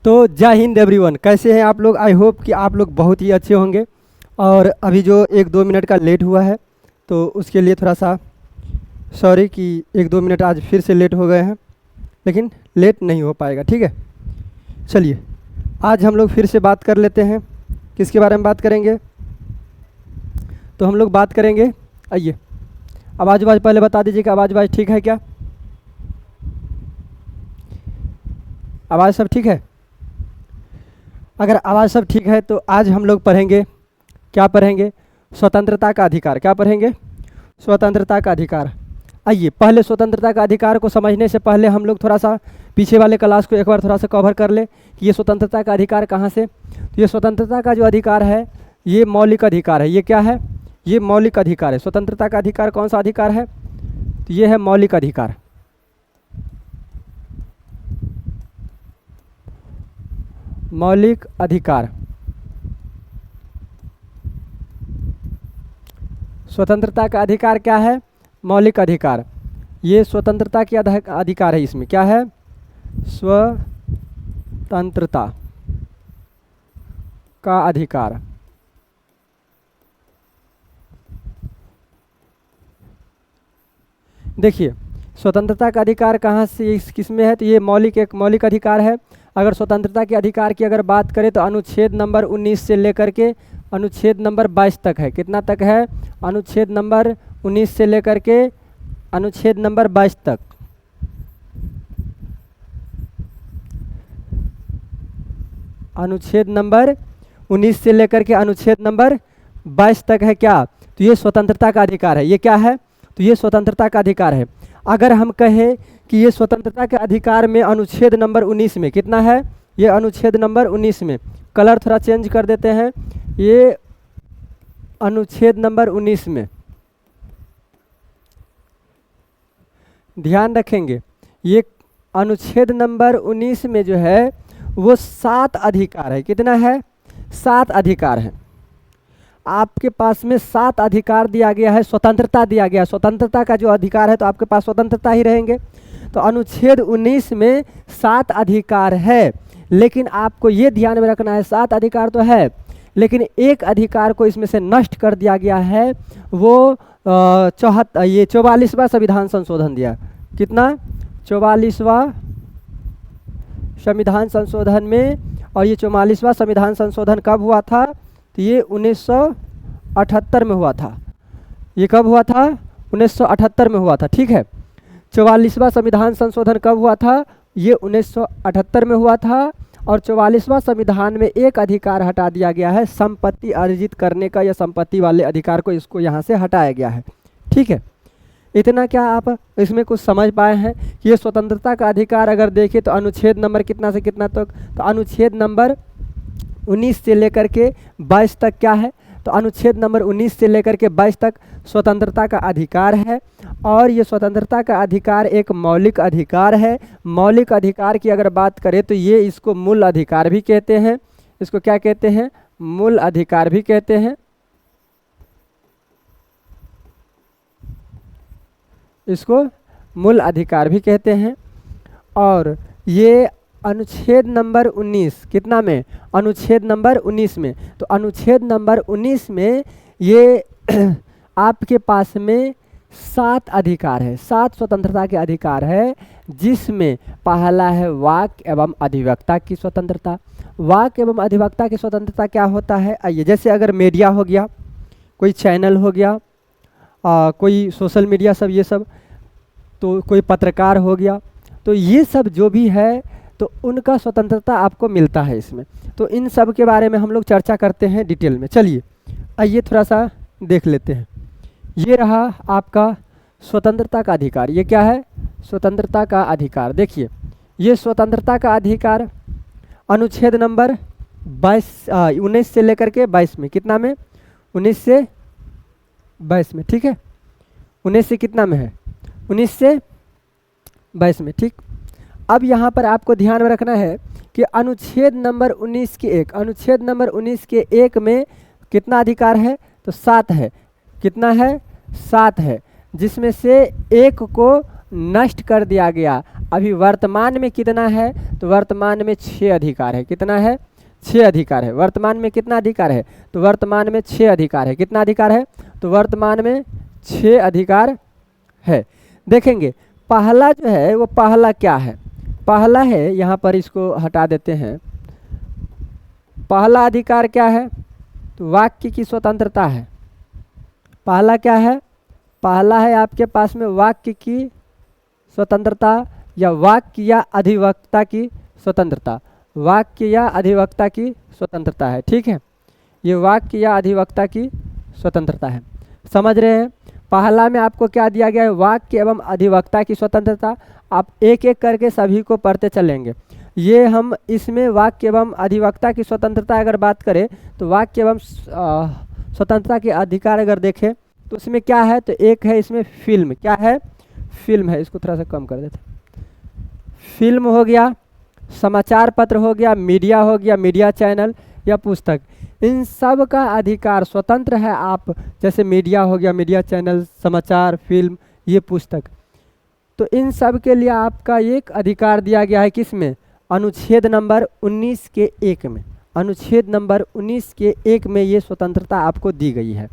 तो जय हिंद एवरीवन, कैसे हैं आप लोग। आई होप कि आप लोग बहुत ही अच्छे होंगे। और अभी जो 1-2 मिनट का लेट हुआ है तो उसके लिए थोड़ा सा सॉरी कि 1-2 मिनट आज फिर से लेट हो गए हैं, लेकिन लेट नहीं हो पाएगा, ठीक है। चलिए आज हम लोग फिर से बात कर लेते हैं। किसके बारे में बात करेंगे? तो हम लोग बात करेंगे, आइए आवाज़ पहले बता दीजिए कि आवाज़ ठीक है क्या? आवाज़ सब ठीक है? अगर आवाज़ सब ठीक है तो आज हम लोग पढ़ेंगे, क्या पढ़ेंगे? स्वतंत्रता का अधिकार। क्या पढ़ेंगे? स्वतंत्रता का अधिकार। आइए पहले स्वतंत्रता का अधिकार को समझने से पहले हम लोग थोड़ा सा पीछे वाले क्लास को एक बार थोड़ा सा कवर कर ले कि ये स्वतंत्रता का अधिकार कहाँ से। तो ये स्वतंत्रता का जो अधिकार है ये मौलिक अधिकार है। ये क्या है? ये मौलिक अधिकार है। स्वतंत्रता का अधिकार कौन सा अधिकार है? तो ये है मौलिक अधिकार। मौलिक अधिकार। स्वतंत्रता का अधिकार क्या है? मौलिक अधिकार। ये स्वतंत्रता की अधिकार है। इसमें क्या है? स्वतंत्रता का अधिकार। देखिए स्वतंत्रता का अधिकार कहाँ से किस में है? तो ये एक मौलिक अधिकार है। अगर स्वतंत्रता के अधिकार की अगर बात करें तो अनुच्छेद नंबर 19 से लेकर के अनुच्छेद नंबर 22 तक है। कितना तक है? अनुच्छेद नंबर 19 से लेकर के अनुच्छेद नंबर 22 तक। अनुच्छेद नंबर 19 से लेकर के अनुच्छेद नंबर 22 तक है क्या? तो ये स्वतंत्रता का अधिकार है। ये क्या है? तो ये स्वतंत्रता का अधिकार है। अगर हम कहें कि ये स्वतंत्रता के अधिकार में अनुच्छेद नंबर 19 में कितना है? ये अनुच्छेद नंबर 19 में, कलर थोड़ा चेंज कर देते हैं, ये अनुच्छेद नंबर 19 में ध्यान रखेंगे, ये अनुच्छेद नंबर 19 में जो है वो 7 अधिकार है। कितना है? 7 अधिकार है। आपके पास में 7 अधिकार दिया गया है, स्वतंत्रता दिया गया है। स्वतंत्रता का जो अधिकार है तो आपके पास स्वतंत्रता ही रहेंगे। तो अनुच्छेद 19 में 7 अधिकार है, लेकिन आपको ये ध्यान में रखना है 7 अधिकार तो है, लेकिन एक अधिकार को इसमें से नष्ट कर दिया गया है। वो 44वां संविधान संशोधन दिया। कितना? 44वां संविधान संशोधन में। और ये 44वां संविधान संशोधन कब हुआ था? तो ये 1978 में हुआ था। ये कब हुआ था? 1978 में हुआ था, ठीक है। 44वां संविधान संशोधन कब हुआ था? ये 1978 में हुआ था। और 44वां संविधान में एक अधिकार हटा दिया गया है, संपत्ति अर्जित करने का, या संपत्ति वाले अधिकार को इसको यहाँ से हटाया गया है, ठीक है। इतना क्या आप इसमें कुछ समझ पाए हैं कि ये स्वतंत्रता का अधिकार अगर देखें तो अनुच्छेद नंबर कितना से कितना तक? तो अनुच्छेद नंबर 19 से लेकर के 22 तक क्या है? तो अनुच्छेद नंबर 19 से लेकर के 22 तक स्वतंत्रता का अधिकार है। और ये स्वतंत्रता का अधिकार एक मौलिक अधिकार है। मौलिक अधिकार की अगर बात करें तो ये इसको मूल अधिकार भी कहते हैं। इसको क्या कहते हैं? मूल अधिकार भी कहते हैं। इसको मूल अधिकार भी कहते हैं। और ये अनुच्छेद नंबर 19 कितना में? अनुच्छेद नंबर 19 में। तो अनुच्छेद नंबर 19 में ये आपके पास में 7 अधिकार है, 7 स्वतंत्रता के अधिकार है, जिसमें पहला है वाक एवं अधिवक्ता की स्वतंत्रता। वाक एवं अधिवक्ता की स्वतंत्रता क्या होता है? आइए, जैसे अगर मीडिया हो गया, कोई चैनल हो गया, कोई सोशल मीडिया सब, ये सब, तो कोई पत्रकार हो गया, तो ये सब जो भी है तो उनका स्वतंत्रता आपको मिलता है इसमें। तो इन सब के बारे में हम लोग चर्चा करते हैं डिटेल में। चलिए आइए थोड़ा सा देख लेते हैं। ये रहा आपका स्वतंत्रता का अधिकार। ये क्या है? स्वतंत्रता का अधिकार। देखिए ये स्वतंत्रता का अधिकार अनुच्छेद नंबर 19 से लेकर के 22 में, कितना में? 19 से 22 में, ठीक है। 19 से कितना में है? 19 से 22 में, ठीक। अब यहाँ पर आपको ध्यान में रखना है कि अनुच्छेद नंबर 19 के 1, अनुच्छेद नंबर 19 के 1 में कितना अधिकार है? तो 7 है। कितना है? 7 है, जिसमें से एक को नष्ट कर दिया गया। अभी वर्तमान में कितना है, तो वर्तमान में 6 अधिकार है। कितना है, 6 अधिकार है। वर्तमान में कितना अधिकार है, तो वर्तमान में 6 अधिकार है। कितना अधिकार है, तो वर्तमान में 6 अधिकार है। देखेंगे पहला जो है वो पहला क्या है, पहला है, यहाँ पर इसको हटा देते हैं। पहला अधिकार क्या है, तो वाक्य की स्वतंत्रता है। पहला क्या है, पहला है आपके पास में वाक्य की स्वतंत्रता या वाक्य या अधिवक्ता की स्वतंत्रता। वाक्य या अधिवक्ता की स्वतंत्रता है, ठीक है। ये वाक्य या अधिवक्ता की स्वतंत्रता है, समझ रहे हैं। पहला में आपको क्या दिया गया है, वाक्य एवं अधिवक्ता की स्वतंत्रता। आप एक एक करके सभी को पढ़ते चलेंगे। ये हम इसमें वाक्य एवं अधिवक्ता की स्वतंत्रता अगर बात करें, तो वाक्य एवं स्वतंत्रता के अधिकार अगर देखें तो इसमें क्या है, तो एक है इसमें फिल्म। क्या है, फिल्म है। इसको थोड़ा सा कम कर देते। फिल्म हो गया, समाचार पत्र हो गया, मीडिया हो गया, मीडिया चैनल या पुस्तक, इन सब का अधिकार स्वतंत्र है। आप जैसे मीडिया हो गया, मीडिया चैनल, समाचार, फिल्म, ये पुस्तक, तो इन सब के लिए आपका एक अधिकार दिया गया है। किसमें, अनुच्छेद नंबर 19 के 1 में। अनुच्छेद नंबर 19 के 1 में ये स्वतंत्रता आपको दी गई है।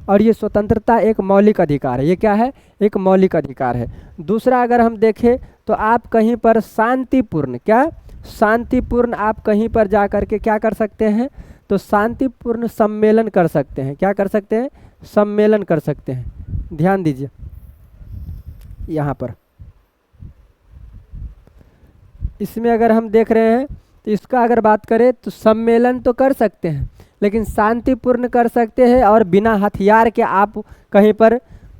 और ये स्वतंत्रता एक मौलिक अधिकार है। ये क्या है, एक मौलिक अधिकार है। दूसरा अगर हम देखें तो आप कहीं पर शांतिपूर्ण, क्या शांतिपूर्ण, आप कहीं पर जा कर के क्या कर सकते हैं, तो शांतिपूर्ण सम्मेलन कर सकते हैं। क्या कर सकते हैं, सम्मेलन कर सकते हैं। ध्यान दीजिए यहाँ पर, इसमें अगर हम देख रहे हैं तो इसका अगर बात करें तो सम्मेलन तो कर सकते हैं, लेकिन शांतिपूर्ण कर सकते हैं और बिना हथियार के आप कहीं पर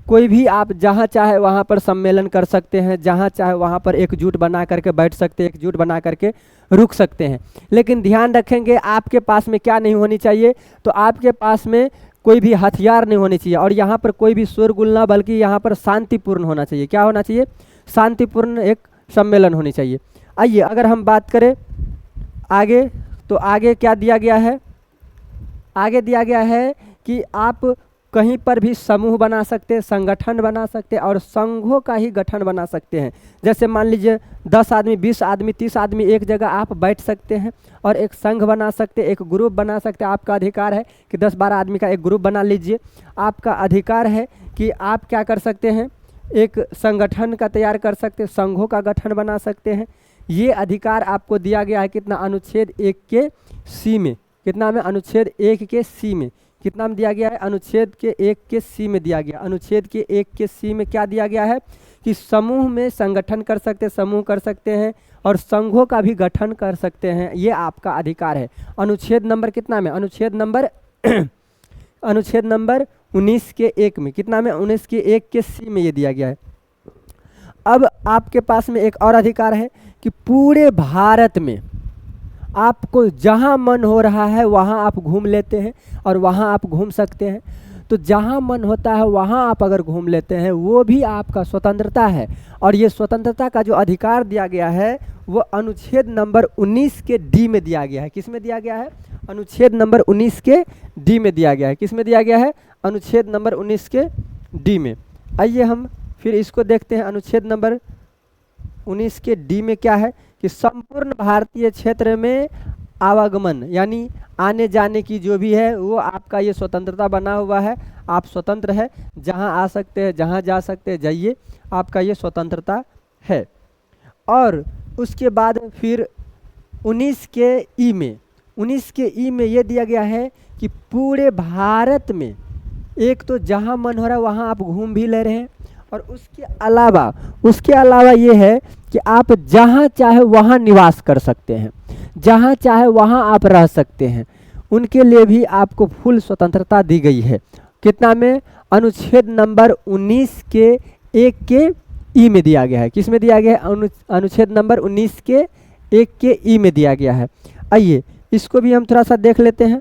कोई भी आप जहाँ चाहे वहाँ पर सम्मेलन कर सकते हैं, जहाँ चाहे वहाँ पर एकजुट बना करके बैठ सकते हैं, एकजुट बना करके रुक सकते हैं। लेकिन ध्यान रखेंगे आपके पास में क्या नहीं होनी चाहिए, तो आपके पास में कोई भी हथियार नहीं होने चाहिए और यहाँ पर कोई भी शोरगुल ना, बल्कि यहाँ पर शांतिपूर्ण होना चाहिए। क्या होना चाहिए, शांतिपूर्ण एक सम्मेलन होनी चाहिए। आइए अगर हम बात करें आगे, तो आगे क्या दिया गया है, आगे दिया गया है कि आप कहीं पर भी समूह बना सकते हैं, संगठन बना सकते हैं और संघों का ही गठन बना सकते हैं। जैसे मान लीजिए 10 आदमी, 20 आदमी, 30 आदमी एक जगह आप बैठ सकते हैं और एक संघ बना सकते हैं, एक ग्रुप बना सकते हैं। आपका अधिकार है कि 10-12 आदमी का एक ग्रुप बना लीजिए। आपका अधिकार है कि आप क्या कर सकते हैं, एक संगठन का तैयार कर सकते हैं, संघों का गठन बना सकते हैं। ये अधिकार आपको दिया गया है कितना, अनुच्छेद 1 के सी में। कितना में, अनुच्छेद 1 के सी में। कितना में दिया गया है, अनुच्छेद के 1 के सी में दिया गया। अनुच्छेद के 1 के सी में क्या दिया गया है कि समूह में संगठन कर सकते हैं, समूह कर सकते हैं और संघों का भी गठन कर सकते हैं। ये आपका अधिकार है। अनुच्छेद नंबर कितना में, अनुच्छेद नंबर अनुच्छेद नंबर 19 के 1 में। कितना में, 19 के 1 के सी में ये दिया गया है। अब आपके पास में एक और अधिकार है कि पूरे भारत में आपको जहाँ मन हो रहा है वहाँ आप घूम लेते हैं और वहाँ आप घूम सकते हैं। तो जहाँ मन होता है वहाँ आप अगर घूम लेते हैं, वो भी आपका स्वतंत्रता है। और ये स्वतंत्रता का जो अधिकार दिया गया है वो अनुच्छेद नंबर 19 के डी में दिया गया है। किस में दिया गया है, अनुच्छेद नंबर 19 के डी में दिया गया है। किस में दिया गया है, अनुच्छेद नंबर 19 के डी में। आइए हम फिर इसको देखते हैं। अनुच्छेद नंबर 19 के डी में क्या है कि संपूर्ण भारतीय क्षेत्र में आवागमन यानी आने जाने की जो भी है वो आपका ये स्वतंत्रता बना हुआ है। आप स्वतंत्र है, जहाँ आ सकते हैं, जहाँ जा सकते हैं जाइए, आपका ये स्वतंत्रता है। और उसके बाद फिर 19 के ई में, 19 के ई में ये दिया गया है कि पूरे भारत में एक तो जहाँ मन हो रहा है वहाँ आप घूम भी ले रहे हैं और उसके अलावा ये है कि आप जहाँ चाहे वहाँ निवास कर सकते हैं, जहाँ चाहे वहाँ आप रह सकते हैं। उनके लिए भी आपको फुल स्वतंत्रता दी गई है। कितना में, अनुच्छेद नंबर 19 के 1 के ई में दिया गया है। किस में दिया गया है, अनुच्छेद नंबर 19 के 1 के ई में दिया गया है। आइए इसको भी हम थोड़ा सा देख लेते हैं।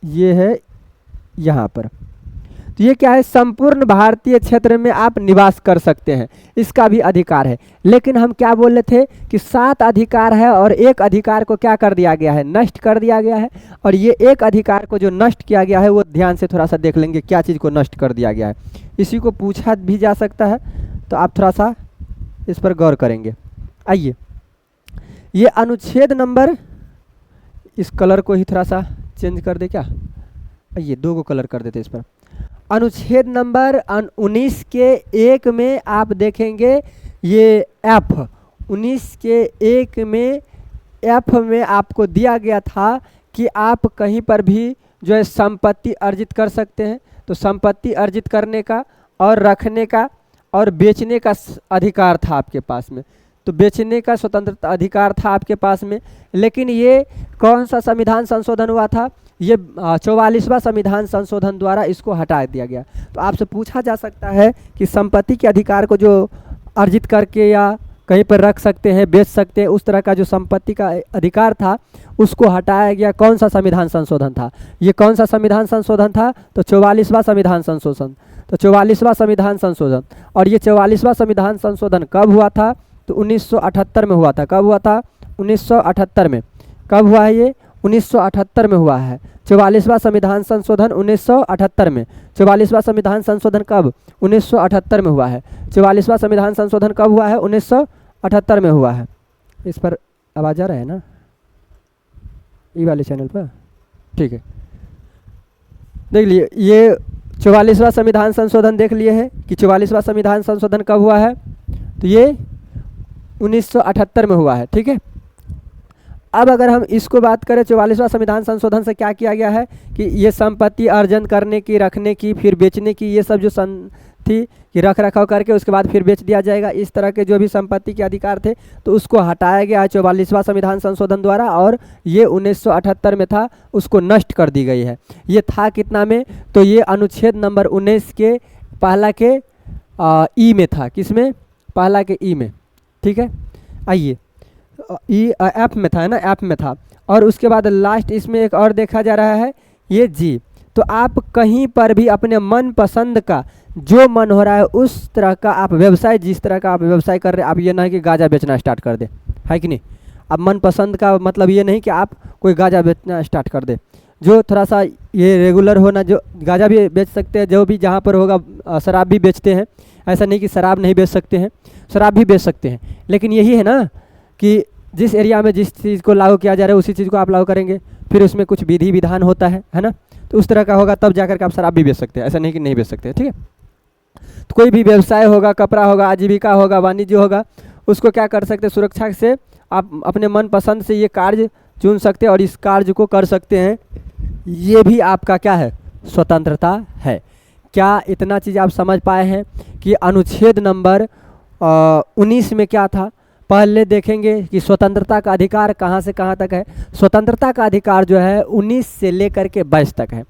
ये है यहाँ पर, तो ये क्या है, संपूर्ण भारतीय क्षेत्र में आप निवास कर सकते हैं, इसका भी अधिकार है। लेकिन हम क्या बोले थे कि 7 अधिकार है और एक अधिकार को क्या कर दिया गया है, नष्ट कर दिया गया है। और ये एक अधिकार को जो नष्ट किया गया है वो ध्यान से थोड़ा सा देख लेंगे क्या चीज़ को नष्ट कर दिया गया है, इसी को पूछा भी जा सकता है, तो आप थोड़ा सा इस पर गौर करेंगे। आइए, ये अनुच्छेद नंबर, इस कलर को ही थोड़ा सा चेंज कर दे क्या, आइए 2 को कलर कर देते इस पर। अनुच्छेद नंबर 19 के 1 में आप देखेंगे ये F 19 के 1 में F में आपको दिया गया था कि आप कहीं पर भी जो है संपत्ति अर्जित कर सकते हैं। तो संपत्ति अर्जित करने का और रखने का और बेचने का अधिकार था आपके पास में, तो बेचने का स्वतंत्रता अधिकार था आपके पास में। लेकिन ये कौन सा संविधान संशोधन हुआ था, ये 44वां संविधान संशोधन द्वारा इसको हटा दिया गया। तो आपसे पूछा जा सकता है कि संपत्ति के अधिकार को जो अर्जित करके या कहीं पर रख सकते हैं, बेच सकते हैं, उस तरह का जो संपत्ति का अधिकार था उसको हटाया गया। कौन सा संविधान संशोधन था, ये कौन सा संविधान संशोधन था, तो 44वां संविधान संशोधन। तो 44वां संविधान संशोधन, और ये 44वां संविधान संशोधन कब हुआ था, तो 1978 में हुआ था। कब हुआ था, 1978 में। कब हुआ है ये, 1978 में हुआ है 44वां संविधान संशोधन 1978 में। 44वां संविधान संशोधन कब, 1978 में हुआ है। 44वां संविधान संशोधन कब हुआ है, 1978 में हुआ है। इस पर आवाज़ आ रहा है ना, ई वाले चैनल पर, ठीक है। देख लिए ये 44वां संविधान संशोधन देख लिए हैं कि 44वां संविधान संशोधन कब हुआ है, तो ये 1978 में हुआ है, ठीक है। अब अगर हम इसको बात करें 44वां संविधान संशोधन से क्या किया गया है कि ये संपत्ति अर्जन करने की, रखने की, फिर बेचने की, ये सब जो थी कि रख रखाव करके उसके बाद फिर बेच दिया जाएगा, इस तरह के जो भी संपत्ति के अधिकार थे तो उसको हटाया गया है 44वां संविधान संशोधन द्वारा, और ये 1978 में था, उसको नष्ट कर दी गई है। ये था कितना में, तो ये अनुच्छेद नंबर 19 के पहला के ई में था, किसमें, पहला के ई में, ठीक है। आइए, ई ऐप में था, है ना, ऐप में था। और उसके बाद लास्ट इसमें एक और देखा जा रहा है, ये जी। तो आप कहीं पर भी अपने मन पसंद का जो मन हो रहा है उस तरह का आप व्यवसाय, जिस तरह का आप व्यवसाय कर रहे हैं, आप ये नहीं कि गांजा बेचना स्टार्ट कर दे, है कि नहीं। अब मन पसंद का मतलब ये नहीं कि आप कोई गांजा बेचना स्टार्ट कर दे, जो थोड़ा सा ये रेगुलर होना, जो गांजा भी बेच सकते हैं, जो भी जहाँ पर होगा, शराब भी बेचते हैं, ऐसा नहीं कि शराब नहीं बेच सकते हैं, शराब भी बेच सकते हैं। लेकिन यही है ना कि जिस एरिया में जिस चीज़ को लागू किया जा रहा है उसी चीज़ को आप लागू करेंगे, फिर उसमें कुछ विधि विधान होता है ना, तो उस तरह का होगा तब जाकर के आप शराब भी बेच सकते हैं, ऐसा नहीं कि नहीं बेच सकते, ठीक है। तो कोई भी व्यवसाय होगा, कपड़ा होगा, आजीविका होगा, वाणिज्य होगा, उसको क्या कर सकते हैं, सुरक्षा से आप अपने मन पसंद से ये कार्य चुन सकते हैं और इस कार्य को कर सकते हैं। ये भी आपका क्या है, स्वतंत्रता है। क्या इतना चीज़ आप समझ पाए हैं कि अनुच्छेद नंबर 19 में क्या था। पहले देखेंगे कि स्वतंत्रता का अधिकार कहाँ से कहाँ तक है। स्वतंत्रता का अधिकार जो है 19 से लेकर के 22 तक है।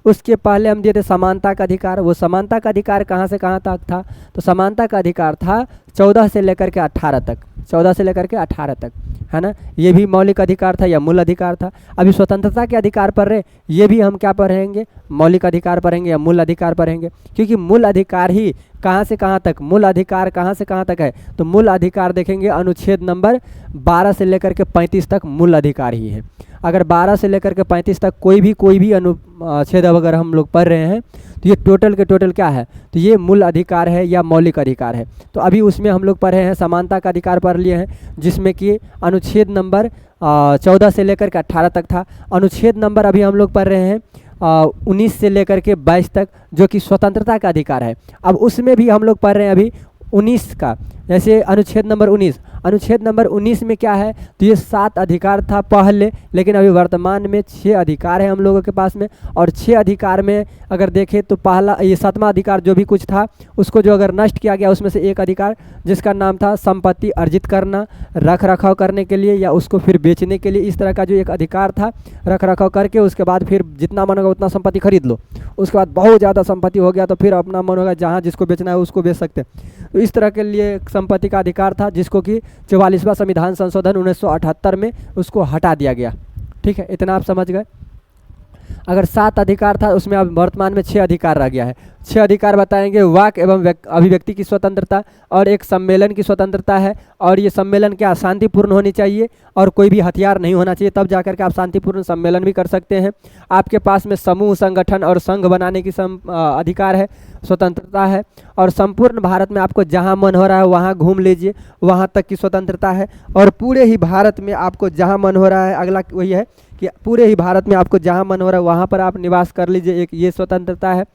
उसके पहले हम दिए थे समानता का अधिकार। वो समानता का अधिकार कहाँ से कहाँ तक था, तो समानता का अधिकार था 14 से लेकर के 18 तक, 14 से लेकर के 18 तक, है ना। ये भी मौलिक अधिकार था या मूल अधिकार था। अभी स्वतंत्रता के अधिकार पर रहे, ये भी हम क्या पढ़ेंगे, मौलिक अधिकार पढ़ेंगे या मूल अधिकार पढ़ेंगे, क्योंकि मूल अधिकार ही कहाँ से कहाँ तक, मूल अधिकार कहाँ से कहाँ तक है, तो मूल अधिकार देखेंगे अनुच्छेद नंबर 12 से लेकर के 35 तक मूल अधिकार ही है। अगर 12 से लेकर के 35 तक कोई भी अनुच्छेद अगर हम लोग पढ़ रहे हैं तो ये टोटल के टोटल क्या है, तो ये मूल अधिकार है या मौलिक अधिकार है। तो अभी उसमें हम लोग पढ़े हैं समानता का अधिकार पढ़ लिए हैं, जिसमें कि अनुच्छेद नंबर 14 से लेकर के 18 तक था। अनुच्छेद नंबर अभी हम लोग पढ़ रहे हैं 19 से लेकर के 22 तक, जो कि स्वतंत्रता का अधिकार है। अब उसमें भी हम लोग पढ़ रहे हैं अभी 19 का, जैसे अनुच्छेद नंबर 19, अनुच्छेद नंबर 19 में क्या है, तो ये 7 अधिकार था पहले, लेकिन अभी वर्तमान में 6 अधिकार है हम लोगों के पास में। और 6 अधिकार में अगर देखें तो पहला ये 7वां अधिकार जो भी कुछ था उसको जो अगर नष्ट किया गया, उसमें से एक अधिकार जिसका नाम था संपत्ति अर्जित करना, रख रखाव करने के लिए या उसको फिर बेचने के लिए, इस तरह का जो एक अधिकार था, रख रखाव करके उसके बाद फिर जितना मन होगा उतना संपत्ति खरीद लो। उसके बाद बहुत ज़्यादा संपत्ति हो गया तो फिर अपना मन होगा जहाँ जिसको बेचना है उसको बेच सकते। तो इस तरह के लिए संपत्ति का अधिकार था, जिसको कि 44वां संविधान संशोधन 1978 में उसको हटा दिया गया। ठीक है, इतना आप समझ गए। अगर 7 अधिकार था उसमें अब वर्तमान में 6 अधिकार रह गया है। 6 अधिकार बताएंगे, वाक एवं अभिव्यक्ति की स्वतंत्रता, और एक सम्मेलन की स्वतंत्रता है, और ये सम्मेलन क्या शांतिपूर्ण होनी चाहिए और कोई भी हथियार नहीं होना चाहिए, तब जाकर के आप शांतिपूर्ण सम्मेलन भी कर सकते हैं। आपके पास में समूह, संगठन और संघ बनाने की अधिकार है, स्वतंत्रता है, और संपूर्ण भारत में आपको जहां मन हो रहा है वहां घूम लीजिए, वहां तक की स्वतंत्रता है। और पूरे ही भारत में आपको जहां मन हो रहा है, अगला वही है कि पूरे ही भारत में आपको जहां मन हो रहा है वहां पर आप निवास कर लीजिए, एक ये स्वतंत्रता है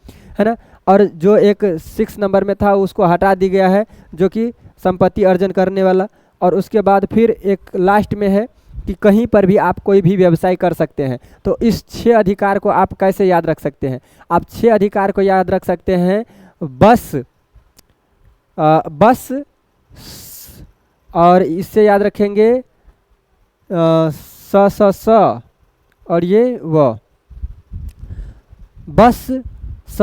ना। और जो एक 6 नंबर में था उसको हटा दी गया है, जो कि संपत्ति अर्जन करने वाला। और उसके बाद फिर एक लास्ट में है कि कहीं पर भी आप कोई भी व्यवसाय कर सकते हैं। तो इस 6 अधिकार को आप कैसे याद रख सकते हैं? आप 6 अधिकार को याद रख सकते हैं बस और इससे याद रखेंगे स और ये व, बस स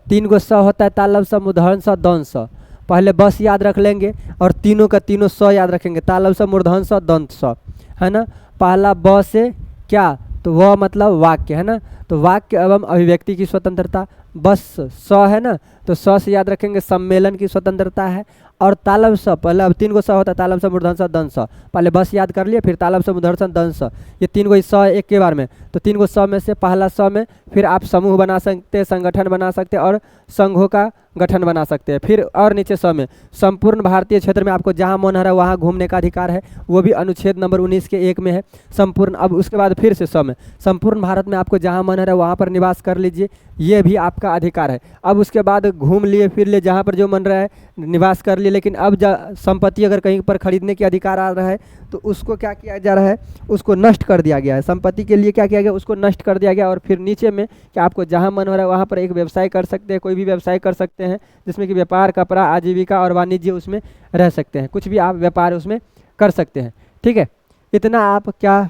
3 गो स होता है, तालब स, मूर्धन स, दंत स। पहले बस याद रख लेंगे और तीनों का तीनों स याद रखेंगे, तालब स, मूर्धन स, दंत स, है ना। पहला ब से क्या, तो वह मतलब वाक्य, है ना। तो वाक्य एवं अभिव्यक्ति की स्वतंत्रता। बस स है ना, तो स से याद रखेंगे सम्मेलन की स्वतंत्रता है। और तालब स, पहले अब 3 गो स होता है, तालब स, मूर्धन स, दंत स। पहले बस याद कर लिए, फिर तालब स, मूर्धन स, दंत स, ये 3 गो स एक के बार में। तो 3 गो स में से पहला स में फिर आप समूह बना सकते हैं, संगठन बना सकते हैं और संघों का गठन बना सकते हैं। फिर और नीचे स में संपूर्ण भारतीय क्षेत्र में आपको जहां मन आ रहा है वहां घूमने का अधिकार है, वो भी अनुच्छेद नंबर 19 के 1 में है। संपूर्ण, अब उसके बाद फिर से स में संपूर्ण भारत में आपको जहां मन आ रहा है वहां पर निवास कर लीजिए, ये भी आपका अधिकार है। अब उसके बाद घूम लिए फिर लिए, जहाँ पर जो मन रहा है निवास कर लिए। लेकिन अब संपत्ति अगर कहीं पर खरीदने के अधिकार आ रहा है तो उसको क्या किया जा रहा है, उसको नष्ट कर दिया गया है। संपत्ति के लिए क्या किया गया, उसको नष्ट कर दिया गया। और फिर नीचे में कि आपको जहाँ मन हो रहा है वहाँ पर एक व्यवसाय कर सकते हैं, कोई भी व्यवसाय कर सकते हैं, जिसमें कि व्यापार, कपड़ा, आजीविका और वाणिज्य उसमें रह सकते हैं, कुछ भी आप व्यापार उसमें कर सकते हैं। ठीक है, इतना आप क्या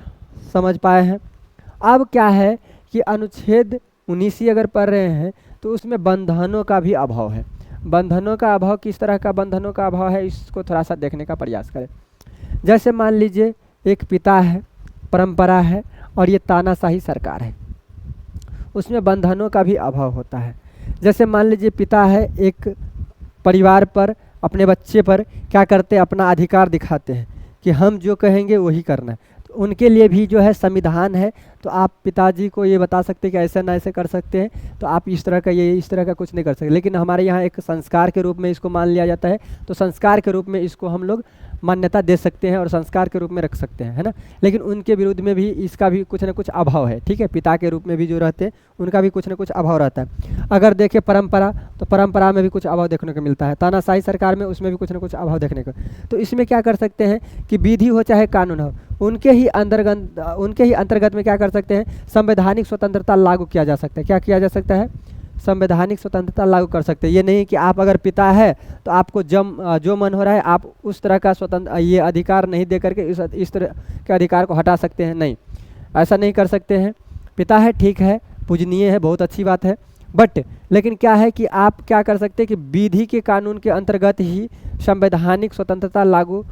समझ पाए हैं? अब क्या है कि अनुच्छेद 19 अगर पढ़ रहे हैं तो उसमें बंधनों का भी अभाव है। बंधनों का अभाव, किस तरह का बंधनों का अभाव है, इसको थोड़ा सा देखने का प्रयास करें। जैसे मान लीजिए एक पिता है, परंपरा है और ये तानाशाही सरकार है, उसमें बंधनों का भी अभाव होता है। जैसे मान लीजिए पिता है, एक परिवार पर, अपने बच्चे पर क्या करते हैं, अपना अधिकार दिखाते हैं कि हम जो कहेंगे वही करना है। तो उनके लिए भी जो है संविधान है, तो आप पिताजी को ये बता सकते हैं कि ऐसा ना ऐसे कर सकते हैं, तो आप इस तरह का ये इस तरह का कुछ नहीं कर सकते। लेकिन हमारे यहाँ एक संस्कार के रूप में इसको मान लिया जाता है, तो संस्कार के रूप में इसको हम लोग मान्यता दे सकते हैं और संस्कार के रूप में रख सकते हैं, है ना। लेकिन उनके विरुद्ध में भी इसका भी कुछ ना कुछ अभाव है। ठीक है, पिता के रूप में भी जो रहते हैं उनका भी कुछ ना कुछ अभाव रहता है। अगर देखें परंपरा, तो परंपरा में भी कुछ अभाव देखने को मिलता है। तानाशाही सरकार में उसमें भी कुछ ना कुछ अभाव देखने को। तो इसमें क्या कर सकते हैं कि विधि हो चाहे कानून हो, उनके ही अंतर्गत में क्या कर सकते हैं, संवैधानिक स्वतंत्रता लागू किया जा सकता है। क्या किया जा सकता है, संवैधानिक स्वतंत्रता लागू कर सकते हैं। ये नहीं कि आप अगर पिता है तो आपको जो मन हो रहा है आप उस तरह का स्वतंत्र ये अधिकार नहीं दे करके इस तरह के अधिकार को हटा सकते हैं, नहीं, ऐसा नहीं कर सकते हैं। पिता है, ठीक है, पूजनीय है, बहुत अच्छी बात है, बट लेकिन क्या है कि आप क्या कर सकते हैं कि विधि के कानून के अंतर्गत ही संवैधानिक स्वतंत्रता लागू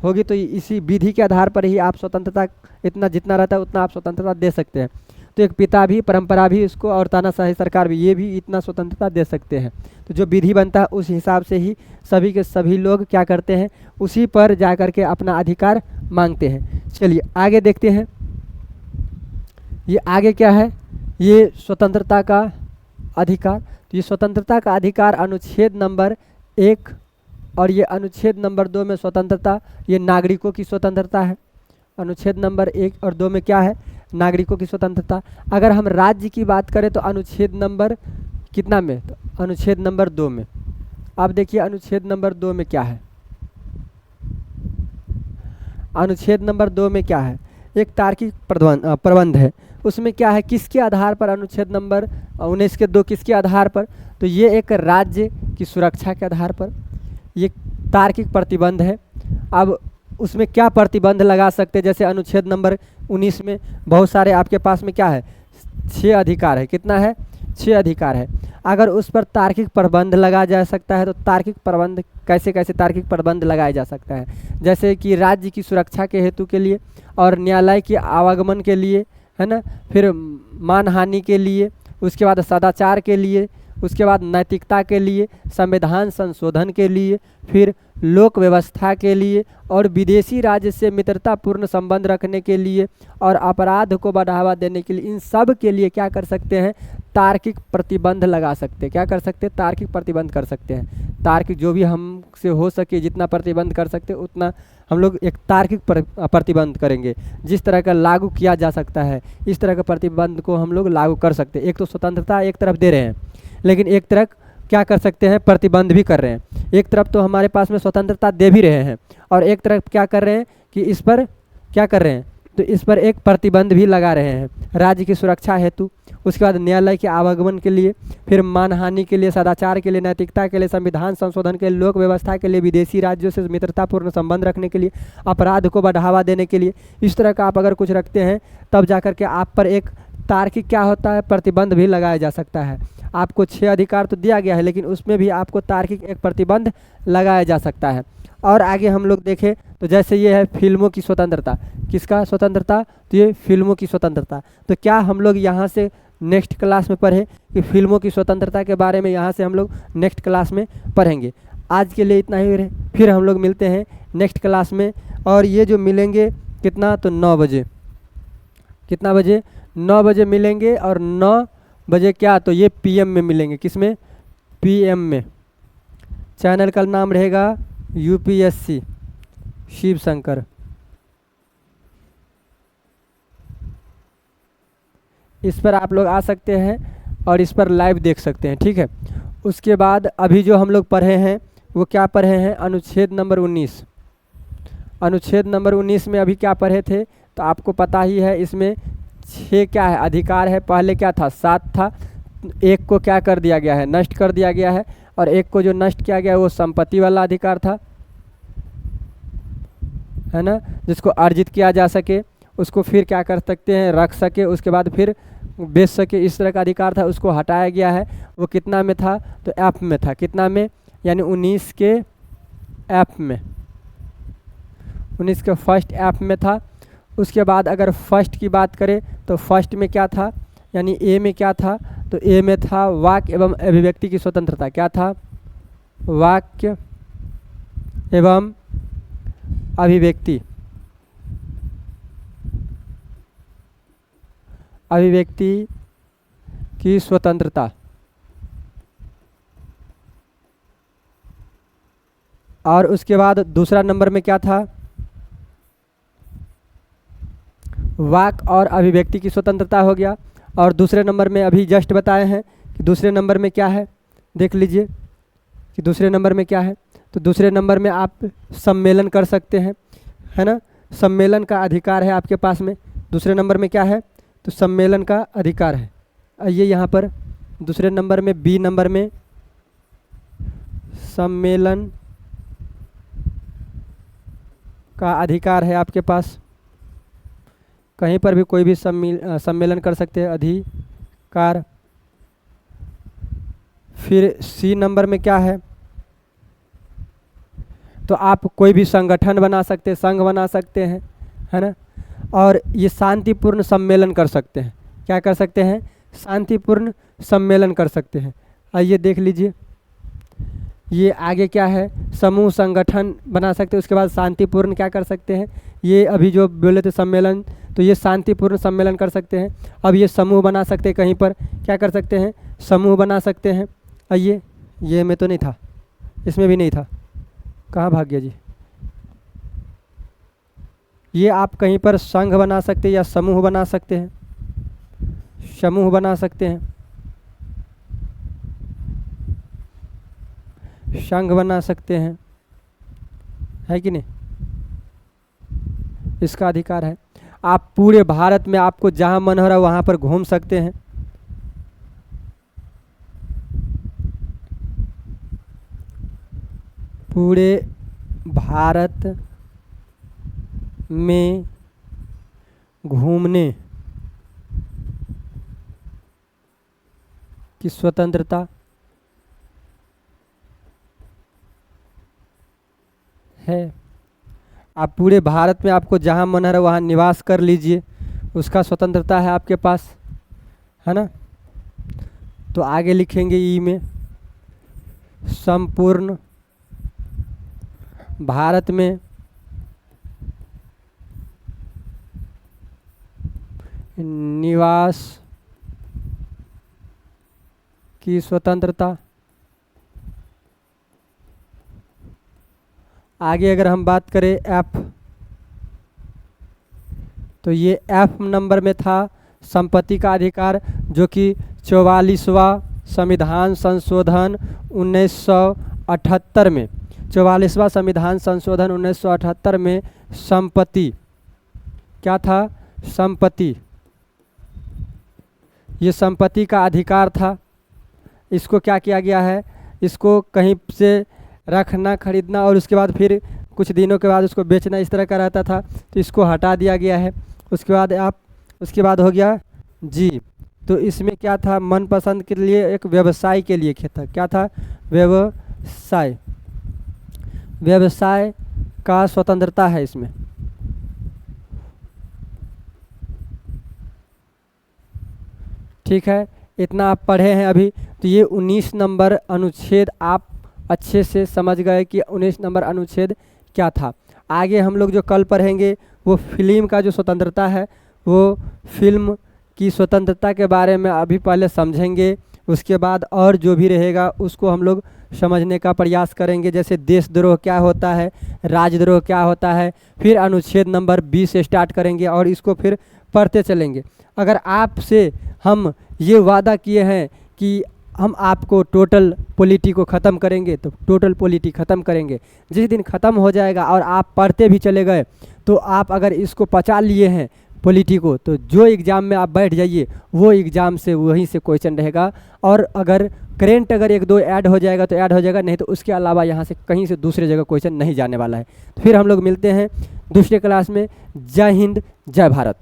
होगी। तो इसी विधि के आधार पर ही आप स्वतंत्रता, इतना जितना रहता है उतना आप स्वतंत्रता दे सकते हैं। तो एक पिता भी, परंपरा भी इसको, और तानाशाही सरकार भी, ये भी इतना स्वतंत्रता दे सकते हैं। तो जो विधि बनता है उस हिसाब से ही सभी के सभी लोग क्या करते हैं, उसी पर जा कर के अपना अधिकार मांगते हैं। चलिए आगे देखते हैं, ये आगे क्या है, ये स्वतंत्रता का अधिकार। तो ये स्वतंत्रता का अधिकार अनुच्छेद नंबर 1 और ये अनुच्छेद नंबर 2 में स्वतंत्रता, ये नागरिकों की स्वतंत्रता है। अनुच्छेद नंबर 1 और 2 में क्या है, नागरिकों की स्वतंत्रता। अगर हम राज्य की बात करें तो अनुच्छेद नंबर कितना में, तो अनुच्छेद नंबर 2 में। आप देखिए अनुच्छेद नंबर 2 में क्या है, अनुच्छेद नंबर 2 में क्या है, एक तार्किक प्रबंध है। उसमें क्या है, किसके आधार पर, अनुच्छेद नंबर 19 के 2 किसके आधार पर, तो ये एक राज्य की सुरक्षा के आधार पर ये तार्किक प्रतिबंध है। अब उसमें क्या प्रतिबंध लगा सकते हैं, जैसे अनुच्छेद नंबर 19 में बहुत सारे आपके पास में क्या है, 6 अधिकार है। कितना है, 6 अधिकार है। अगर उस पर तार्किक प्रबंध लगाया जा सकता है तो तार्किक प्रबंध कैसे कैसे तार्किक प्रबंध लगाया जा सकता है, जैसे कि राज्य की सुरक्षा के हेतु के लिए और न्यायालय के आवागमन के लिए, है ना। फिर मानहानि के लिए, उसके बाद सदाचार के लिए, उसके बाद नैतिकता के लिए, संविधान संशोधन के लिए, फिर लोक व्यवस्था के लिए और विदेशी राज्य से मित्रतापूर्ण संबंध रखने के लिए और अपराध को बढ़ावा देने के लिए, इन सब के लिए क्या कर सकते हैं, तार्किक प्रतिबंध लगा सकते हैं। क्या कर सकते हैं, तार्किक प्रतिबंध कर सकते हैं। तार्किक जो भी हमसे हो सके जितना प्रतिबंध कर सकते हैं उतना हम लोग एक तार्किक प्रतिबंध करेंगे। जिस तरह का लागू किया जा सकता है इस तरह का प्रतिबंध को हम लोग लागू कर सकते हैं। एक तो स्वतंत्रता एक तरफ दे रहे हैं, लेकिन एक तरफ क्या कर सकते हैं, प्रतिबंध भी कर रहे हैं। एक तरफ तो हमारे पास में स्वतंत्रता दे भी रहे हैं और एक तरफ क्या कर रहे हैं कि इस पर क्या कर रहे हैं, तो इस पर एक प्रतिबंध भी लगा रहे हैं राज्य की सुरक्षा हेतु। उसके बाद न्यायालय के आवागमन के लिए, फिर मानहानि के लिए, सदाचार के लिए, नैतिकता के लिए, संविधान संशोधन के लिए, लोक व्यवस्था के लिए, विदेशी राज्यों से मित्रतापूर्ण संबंध रखने के लिए, अपराध को बढ़ावा देने के लिए। इस तरह का आप अगर कुछ रखते हैं तब जाकर के आप पर एक तार्किक क्या होता है, प्रतिबंध भी लगाया जा सकता है। आपको 6 अधिकार तो दिया गया है लेकिन उसमें भी आपको तार्किक एक प्रतिबंध लगाया जा सकता है। और आगे हम लोग देखें तो जैसे ये है फिल्मों की स्वतंत्रता। किसका स्वतंत्रता, तो ये फिल्मों की स्वतंत्रता। तो क्या हम लोग यहाँ से नेक्स्ट क्लास में पढ़े कि फिल्मों की स्वतंत्रता के बारे में, यहाँ से हम लोग नेक्स्ट क्लास में पढ़ेंगे। आज के लिए इतना ही रहे, फिर हम लोग मिलते हैं नेक्स्ट क्लास में। और ये जो मिलेंगे कितना, तो 9 बजे। कितना बजे, 9 बजे मिलेंगे। और 9 बजे क्या, तो ये PM में मिलेंगे। किस में, PM में। चैनल का नाम रहेगा UPSC शिव शंकर। इस पर आप लोग आ सकते हैं और इस पर लाइव देख सकते हैं, ठीक है। उसके बाद अभी जो हम लोग पढ़े हैं वो क्या पढ़े हैं, अनुच्छेद नंबर 19। अनुच्छेद नंबर 19 में अभी क्या पढ़े थे, तो आपको पता ही है इसमें 6 क्या है, अधिकार है। पहले क्या था, 7 था। एक को क्या कर दिया गया है, नष्ट कर दिया गया है। और एक को जो नष्ट किया गया है वो संपत्ति वाला अधिकार था, है ना, जिसको अर्जित किया जा सके, उसको फिर क्या कर सकते हैं, रख सके, उसके बाद फिर बेच सके, इस तरह का अधिकार था। उसको हटाया गया है। वो कितना में था, तो F में था। कितना में, यानी 19 के F में, 19 के फर्स्ट F में था। उसके बाद अगर फर्स्ट की बात करें तो फर्स्ट में क्या था, यानी A में क्या था, तो A में था वाक्य एवं अभिव्यक्ति की स्वतंत्रता। क्या था, वाक्य एवं अभिव्यक्ति, अभिव्यक्ति की स्वतंत्रता। और उसके बाद दूसरा नंबर में क्या था, वाक और अभिव्यक्ति की स्वतंत्रता हो गया। और दूसरे नंबर में अभी जस्ट बताए हैं कि दूसरे नंबर में क्या है, देख लीजिए कि दूसरे नंबर में क्या है। तो दूसरे नंबर में आप सम्मेलन कर सकते हैं, है ना, सम्मेलन का अधिकार है आपके पास में। दूसरे नंबर में क्या है, तो सम्मेलन का अधिकार है। आइए यहाँ पर दूसरे नंबर में B नंबर में सम्मेलन का अधिकार है आपके पास। कहीं पर भी कोई भी सम्मेलन कर सकते हैं, अधिकार। फिर C नंबर में क्या है, तो आप कोई भी संगठन बना सकते हैं, संघ बना सकते हैं, है ना। और ये शांतिपूर्ण सम्मेलन कर सकते हैं। क्या कर सकते हैं, शांतिपूर्ण सम्मेलन कर सकते हैं। आइए देख लीजिए, ये आगे क्या है, समूह संगठन बना सकते हैं। उसके बाद शांतिपूर्ण क्या कर सकते हैं, ये अभी जो बोले थे सम्मेलन, तो ये शांतिपूर्ण सम्मेलन कर सकते हैं। अब ये समूह बना सकते हैं, कहीं पर क्या कर सकते हैं, समूह बना सकते हैं। आइए, ये में तो नहीं था, इसमें भी नहीं था, कहाँ भाग गया जी। ये आप कहीं पर संघ बना सकते हैं या समूह बना सकते हैं, समूह बना सकते हैं, संघ बना सकते हैं, है कि नहीं, इसका अधिकार है। आप पूरे भारत में आपको जहाँ मन हो रहा है वहाँ पर घूम सकते हैं। पूरे भारत में घूमने की स्वतंत्रता है। आप पूरे भारत में आपको जहाँ मन है वहाँ निवास कर लीजिए, उसका स्वतंत्रता है आपके पास, है ना। तो आगे लिखेंगे ई में संपूर्ण भारत में निवास की स्वतंत्रता। आगे अगर हम बात करें एफ, तो ये एफ नंबर में था संपत्ति का अधिकार, जो कि 44वां संविधान संशोधन 1978 में, 44वां संविधान संशोधन 1978 में संपत्ति क्या था, संपत्ति, ये संपत्ति का अधिकार था। इसको क्या किया गया है, इसको कहीं से रखना, खरीदना और उसके बाद फिर कुछ दिनों के बाद उसको बेचना, इस तरह का रहता था, तो इसको हटा दिया गया है। उसके बाद हो गया जी, तो इसमें क्या था, मनपसंद के लिए एक व्यवसाय के लिए था, क्या था, व्यवसाय, व्यवसाय का स्वतंत्रता है इसमें। ठीक है, इतना आप पढ़े हैं अभी। तो ये 19 नंबर अनुच्छेद आप अच्छे से समझ गए कि 19 नंबर अनुच्छेद क्या था। आगे हम लोग जो कल पढ़ेंगे वो फिल्म का जो स्वतंत्रता है, वो फिल्म की स्वतंत्रता के बारे में अभी पहले समझेंगे। उसके बाद और जो भी रहेगा उसको हम लोग समझने का प्रयास करेंगे, जैसे देशद्रोह क्या होता है, राजद्रोह क्या होता है, फिर अनुच्छेद नंबर 20 से स्टार्ट करेंगे और इसको फिर पढ़ते चलेंगे। अगर आपसे हम ये वादा किए हैं कि हम आपको टोटल पॉलिटी को ख़त्म करेंगे, तो टोटल पॉलिटी ख़त्म करेंगे। जिस दिन ख़त्म हो जाएगा और आप पढ़ते भी चले गए, तो आप अगर इसको पचा लिए हैं पॉलिटी को, तो जो एग्ज़ाम में आप बैठ जाइए वो एग्ज़ाम से वहीं से क्वेश्चन रहेगा। और अगर करेंट अगर 1-2 ऐड हो जाएगा तो ऐड हो जाएगा, नहीं तो उसके अलावा यहाँ से कहीं से दूसरे जगह क्वेश्चन नहीं जाने वाला है। तो फिर हम लोग मिलते हैं दूसरे क्लास में। जय हिंद, जय भारत।